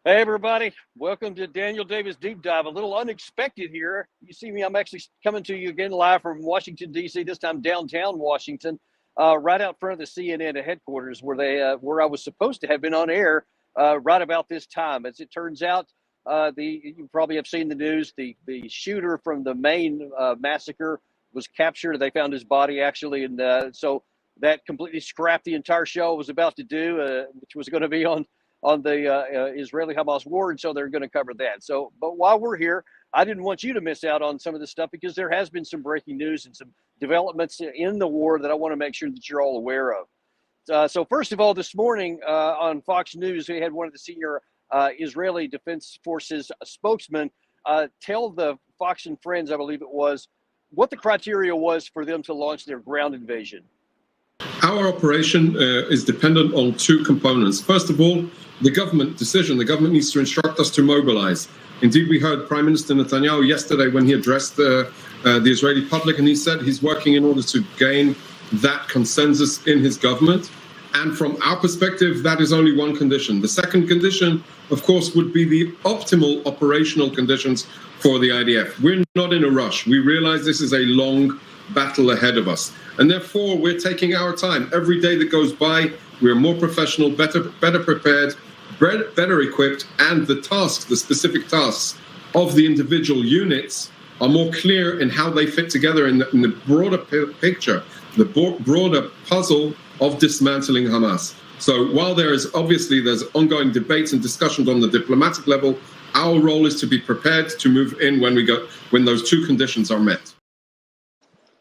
Hey, everybody. Welcome to Daniel Davis Deep Dive. A little unexpected here. You see me, I'm actually coming to you again live from Washington, D.C., this time downtown Washington, right out front of the CNN headquarters where I was supposed to have been on air right about this time. As it turns out, you probably have seen the news, the shooter from the Maine massacre was captured. They found his body, actually, and so that completely scrapped the entire show I was about to do, which was going to be on the Israeli-Hamas war, and so they're going to cover that. So, but while we're here, I didn't want you to miss out on some of this stuff because there has been some breaking news and some developments in the war that I want to make sure that you're all aware of. So first of all, this morning on Fox News, we had one of the senior Israeli Defense Forces spokesmen tell the Fox and Friends, I believe it was, what the criteria was for them to launch their ground invasion. Our operation is dependent on two components. First of all, the government decision. The government needs to instruct us to mobilize. Indeed, we heard Prime Minister Netanyahu yesterday when he addressed the Israeli public, and he said he's working in order to gain that consensus in his government. And from our perspective, that is only one condition. The second condition, of course, would be the optimal operational conditions for the IDF. We're not in a rush. We realize this is a long battle ahead of us. And therefore, we're taking our time. Every day that goes by, we're more professional, better prepared, better equipped, and the tasks, the specific tasks of the individual units are more clear in how they fit together in the broader picture, the broader puzzle of dismantling Hamas. So while there's ongoing debates and discussions on the diplomatic level, our role is to be prepared to move in when those two conditions are met.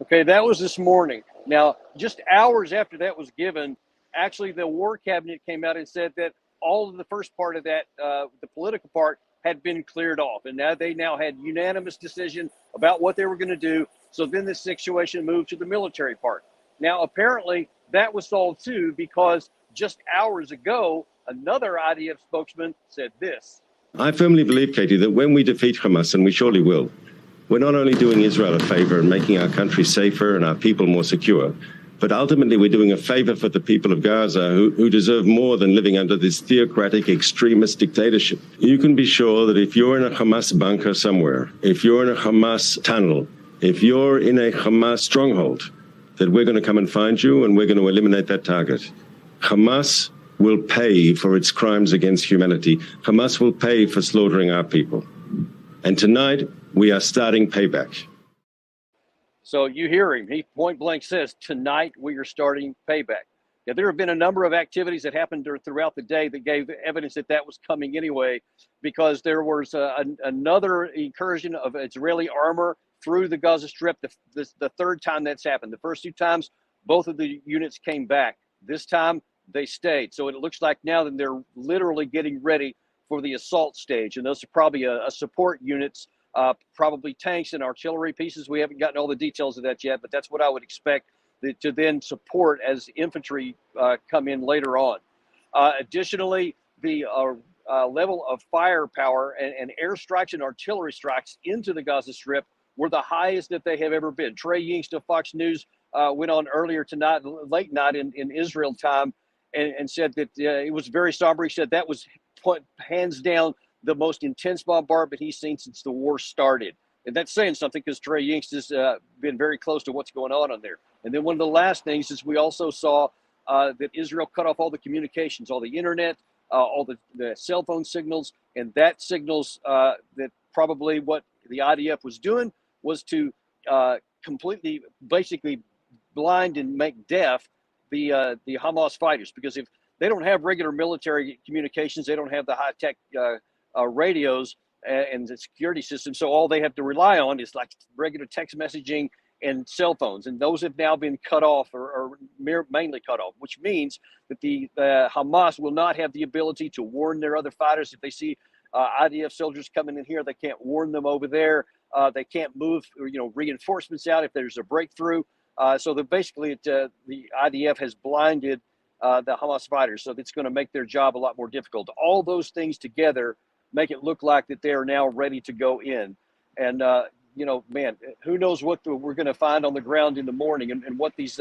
Okay, that was this morning. Now, just hours after that was given, actually the war cabinet came out and said that all of the first part of that, the political part, had been cleared off. And now they had unanimous decision about what they were going to do. So then this situation moved to the military part. Now, apparently that was solved too, because just hours ago, another IDF spokesman said this. I firmly believe, Katie, that when we defeat Hamas, and we surely will, we're not only doing Israel a favor and making our country safer and our people more secure, but ultimately we're doing a favor for the people of Gaza who deserve more than living under this theocratic extremist dictatorship. You can be sure that if you're in a Hamas bunker somewhere, if you're in a Hamas tunnel, if you're in a Hamas stronghold, that we're going to come and find you and we're going to eliminate that target. Hamas will pay for its crimes against humanity. Hamas will pay for slaughtering our people. And tonight, we are starting payback. So you hear him. He point blank says, tonight we are starting payback. Now, there have been a number of activities that happened throughout the day that gave evidence that was coming anyway, because there was another incursion of Israeli armor through the Gaza Strip. The third time that's happened. The first two times, both of the units came back. This time, they stayed. So it looks like now that they're literally getting ready for the assault stage. And those are probably a support units, probably tanks and artillery pieces. We haven't gotten all the details of that yet, but that's what I would expect to then support as infantry come in later on. Additionally, the level of firepower and airstrikes and artillery strikes into the Gaza Strip were the highest that they have ever been. Trey Yingst of Fox News went on earlier tonight, late night in Israel time, and said that it was very somber. He said that was hands down the most intense bombardment he's seen since the war started. And that's saying something, because Trey Yingst has been very close to what's going on there. And then one of the last things is we also saw that Israel cut off all the communications, all the internet, all the cell phone signals, and that signals that probably what the IDF was doing was to completely, basically blind and make deaf the Hamas fighters, because if they don't have regular military communications, they don't have the high-tech radios and the security system. So all they have to rely on is like regular text messaging and cell phones. And those have now been cut off or mainly cut off, which means that the Hamas will not have the ability to warn their other fighters. If they see IDF soldiers coming in here, they can't warn them over there. They can't move, reinforcements out if there's a breakthrough. So basically the IDF has blinded the Hamas fighters. So it's going to make their job a lot more difficult. All those things together make it look like that they are now ready to go in. And, man, who knows what we're going to find on the ground in the morning, and what these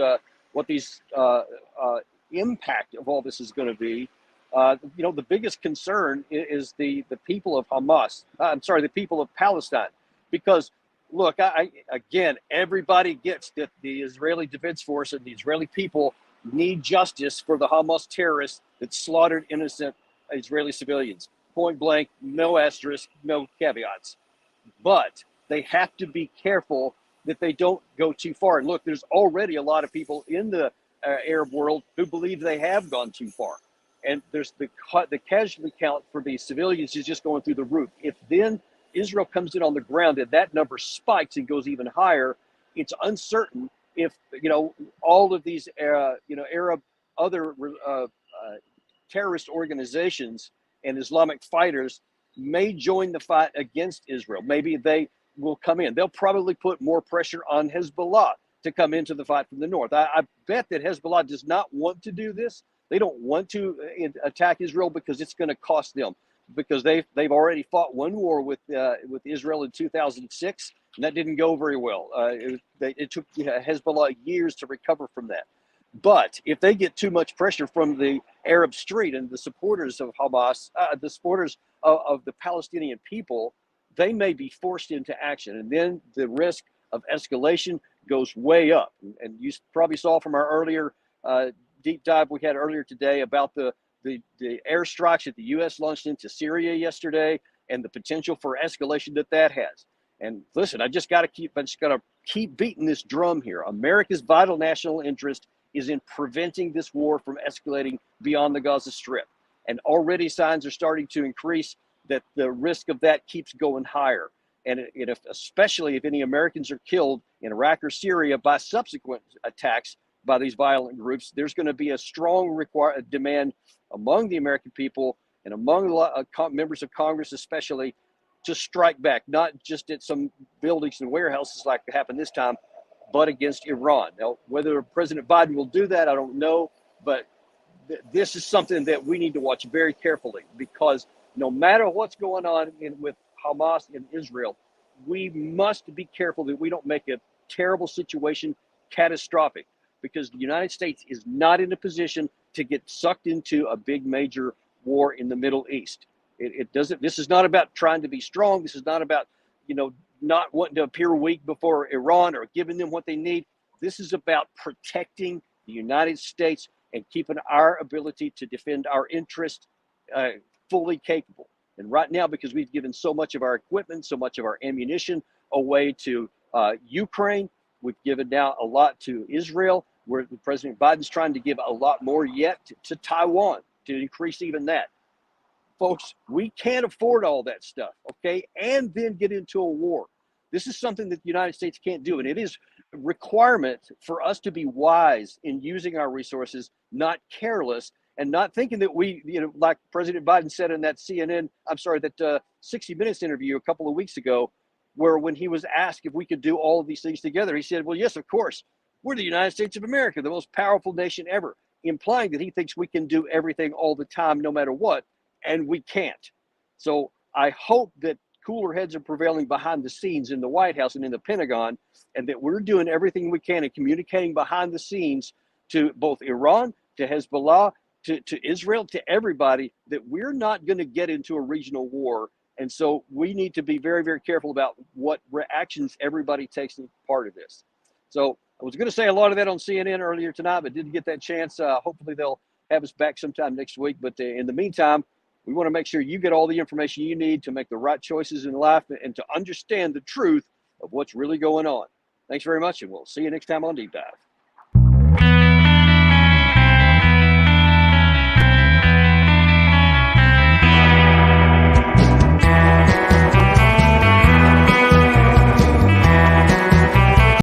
impact of all this is going to be. The biggest concern is the people of Hamas. The people of Palestine, because look, again, everybody gets that the Israeli Defense Force and the Israeli people need justice for the Hamas terrorists that slaughtered innocent Israeli civilians. Point blank, no asterisk, no caveats. But they have to be careful that they don't go too far. And look, there's already a lot of people in the Arab world who believe they have gone too far. And there's the casualty count for the civilians is just going through the roof. If then Israel comes in on the ground and that number spikes and goes even higher, it's uncertain if all of these Arab other terrorist organizations and Islamic fighters may join the fight against Israel. Maybe they will come in. They'll probably put more pressure on Hezbollah to come into the fight from the north. I bet that Hezbollah does not want to do this. They don't want to attack Israel because it's going to cost them. Because they've already fought one war with Israel in 2006, and that didn't go very well. It took Hezbollah years to recover from that. But if they get too much pressure from the Arab street and the supporters of Hamas, the supporters of the Palestinian people, they may be forced into action. And then the risk of escalation goes way up. And you probably saw from our earlier deep dive we had earlier today about the airstrikes that the U.S. launched into Syria yesterday and the potential for escalation that has. And listen, I just got to keep beating this drum here. America's vital national interest is in preventing this war from escalating beyond the Gaza Strip. And already signs are starting to increase that the risk of that keeps going higher. And especially if any Americans are killed in Iraq or Syria by subsequent attacks by these violent groups, there's going to be a strong demand among the American people and among members of Congress especially to strike back, not just at some buildings and warehouses like happened this time, but against Iran. Now, whether President Biden will do that, I don't know, but this is something that we need to watch very carefully, because no matter what's going on with Hamas and Israel, we must be careful that we don't make a terrible situation catastrophic, because the United States is not in a position to get sucked into a big major war in the Middle East. This is not about trying to be strong. This is not about, not wanting to appear weak before Iran or giving them what they need. This is about protecting the United States and keeping our ability to defend our interests fully capable. And right now, because we've given so much of our equipment, so much of our ammunition away to Ukraine, we've given now a lot to Israel, where President Biden's trying to give a lot more yet to Taiwan to increase even that. Folks, we can't afford all that stuff, okay? And then get into a war. This is something that the United States can't do. And it is a requirement for us to be wise in using our resources, not careless, and not thinking that we, like President Biden said in that 60 Minutes interview a couple of weeks ago, where when he was asked if we could do all of these things together, he said, well, yes, of course. We're the United States of America, the most powerful nation ever, implying that he thinks we can do everything all the time, no matter what, and we can't. So I hope that cooler heads are prevailing behind the scenes in the White House and in the Pentagon, and that we're doing everything we can and communicating behind the scenes to both Iran, to Hezbollah, to Israel, to everybody, that we're not going to get into a regional war. And so we need to be very, very careful about what reactions everybody takes in part of this. So I was going to say a lot of that on CNN earlier tonight, but didn't get that chance. Hopefully they'll have us back sometime next week. But in the meantime, we want to make sure you get all the information you need to make the right choices in life and to understand the truth of what's really going on. Thanks very much, and we'll see you next time on Deep Dive.